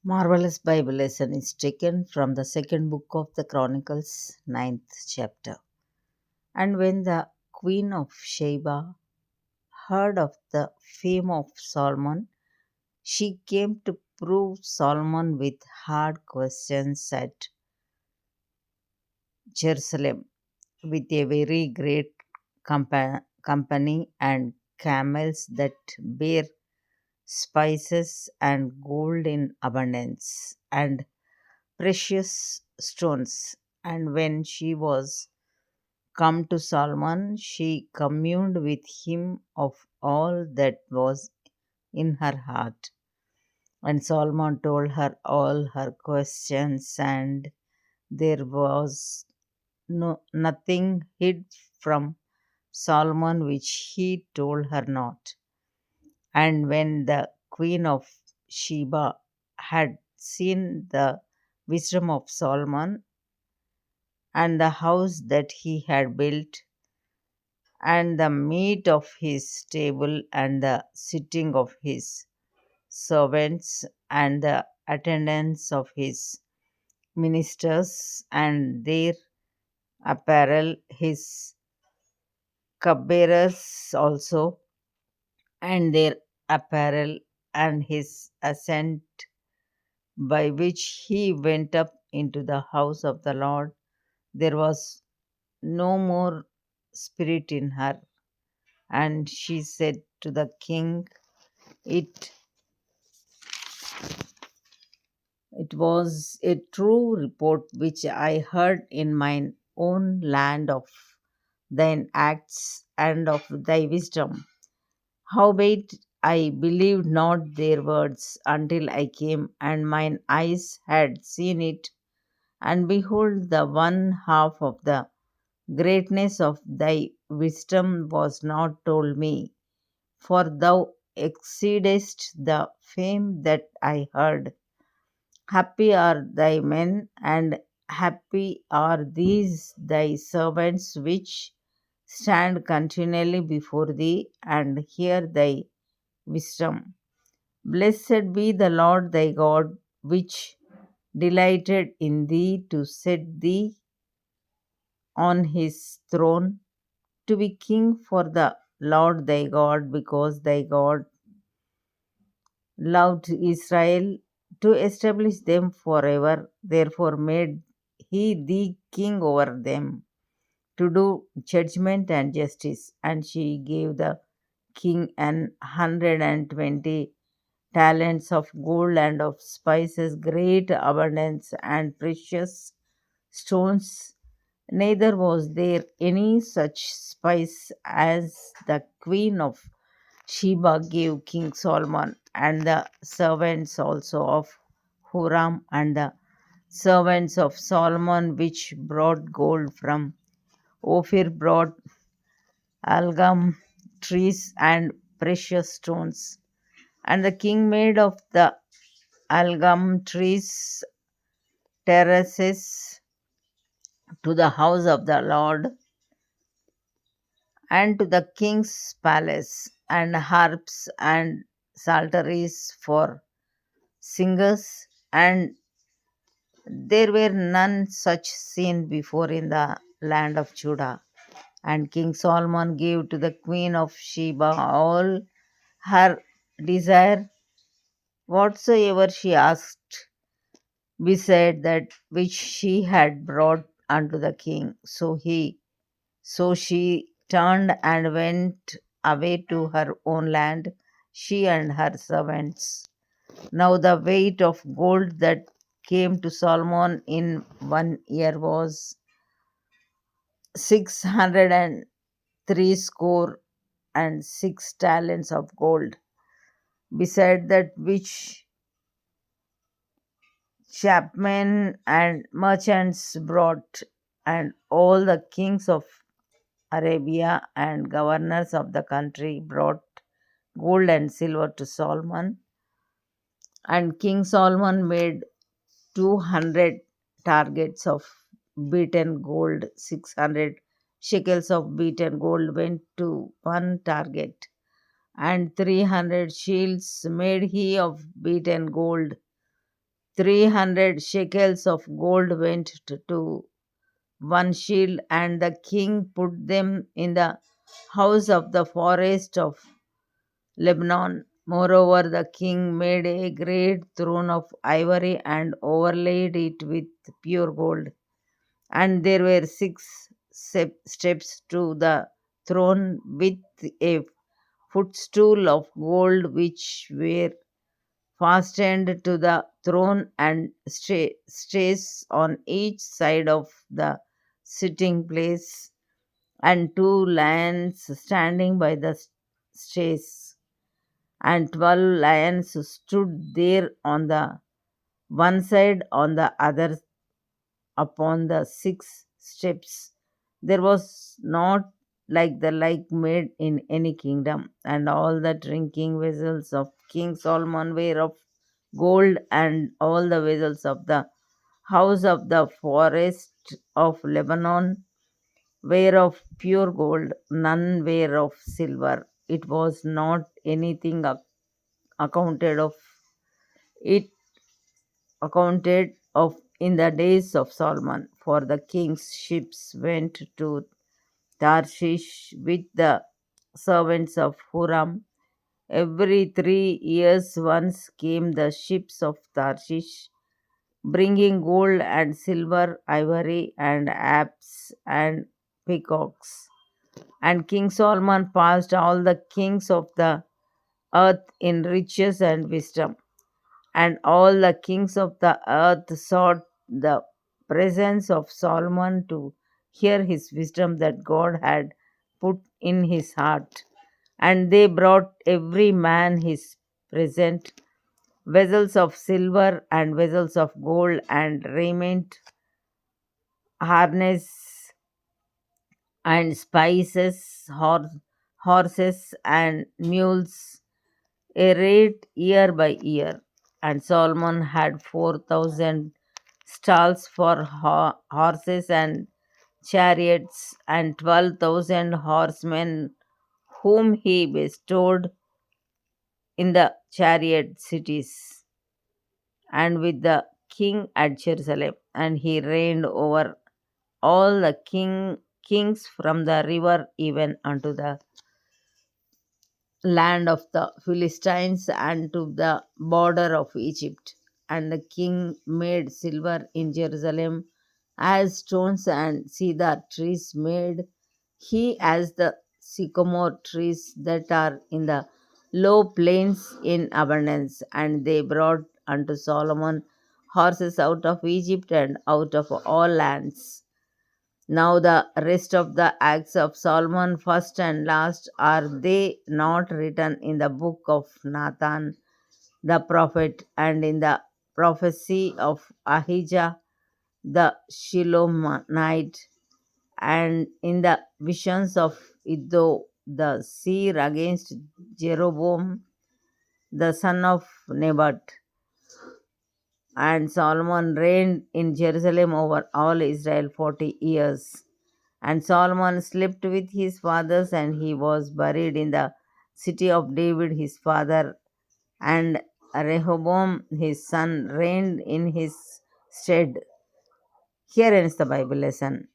Marvelous Bible lesson is taken from the second book of the Chronicles, ninth chapter. And when the queen of Sheba heard of the fame of Solomon, she came to prove Solomon with hard questions at Jerusalem with a very great company and camels that bear spices and gold in abundance and precious stones. And when she was come to Solomon, she communed with him of all that was in her heart. And Solomon told her all her questions, and there was nothing hid from Solomon which he told her not. And when the queen of Sheba had seen the wisdom of Solomon and the house that he had built, and the meat of his table, and the sitting of his servants, and the attendance of his ministers, and their apparel, his cupbearers also, and their apparel, and his ascent by which he went up into the house of the Lord, there was no more spirit in her. And she said to the king, It it was a true report which I heard in mine own land of thine acts and of thy wisdom. Howbeit I believed not their words until I came, and mine eyes had seen it, and behold, the one half of the greatness of thy wisdom was not told me, for thou exceedest the fame that I heard. Happy are thy men, and happy are these thy servants which stand continually before thee and hear thy wisdom. Blessed be the Lord thy God, which delighted in thee to set thee on his throne to be king for the Lord thy God, because thy God loved Israel to establish them forever. Therefore made he thee king over them to do judgment and justice. And she gave the king 120 talents of gold and of spices, great abundance and precious stones. Neither was there any such spice as the queen of Sheba gave King Solomon, and the servants also of Huram, and the servants of Solomon which brought gold from Ophir brought algum trees and precious stones. And the king made of the algum trees terraces to the house of the Lord and to the king's palace, and harps and psalteries for singers, and there were none such seen before in the land of Judah. And King Solomon gave to the queen of Sheba all her desire, whatsoever she asked, beside that which she had brought unto the king. So she turned and went away to her own land, she and her servants. Now the weight of gold that came to Solomon in 1 year was 660 talents of gold, beside that which chapmen and merchants brought, and all the kings of Arabia and governors of the country brought gold and silver to Solomon. And King Solomon made 200 targets of beaten gold. 600 shekels of beaten gold went to one target, and 300 shields made he of beaten gold. 300 shekels of gold went to one shield, and the king put them in the house of the forest of Lebanon. Moreover, the king made a great throne of ivory and overlaid it with pure gold. And there were six steps to the throne with a footstool of gold, which were fastened to the throne, and stays on each side of the sitting place, and two lions standing by the stays, and 12 lions stood there on the one side, on the other upon the six steps. There was not like the like made in any kingdom, and all the drinking vessels of King Solomon were of gold, and all the vessels of the house of the forest of Lebanon were of pure gold, none were of silver. It was not anything accounted of it accounted of in the days of Solomon, for the king's ships went to Tarshish with the servants of Huram. Every 3 years once came the ships of Tarshish, bringing gold and silver, ivory and apes and peacocks. And King Solomon passed all the kings of the earth in riches and wisdom. And all the kings of the earth sought the presence of Solomon to hear his wisdom that God had put in his heart. And they brought every man his present, vessels of silver and vessels of gold, and raiment, harness, and spices, horses, and mules, a rate year by year. And Solomon had 4,000 stalls for horses and chariots, and 12,000 horsemen, whom he bestowed in the chariot cities, and with the king at Jerusalem. And he reigned over all the kings from the river even unto the land of the Philistines and to the border of Egypt. And the king made silver in Jerusalem as stones and cedar trees made he as the sycamore trees that are in the low plains in abundance. And they brought unto Solomon horses out of Egypt and out of all lands. Now the rest of the acts of Solomon, first and last, are they not written in the book of Nathan the prophet, and in the prophecy of Ahijah the Shilonite, and in the visions of Iddo the seer against Jeroboam the son of Nebat? And Solomon reigned in Jerusalem over all Israel 40 years. And Solomon slept with his fathers, and he was buried in the city of David his father. And Rehoboam his son reigned in his stead. Here ends the Bible lesson.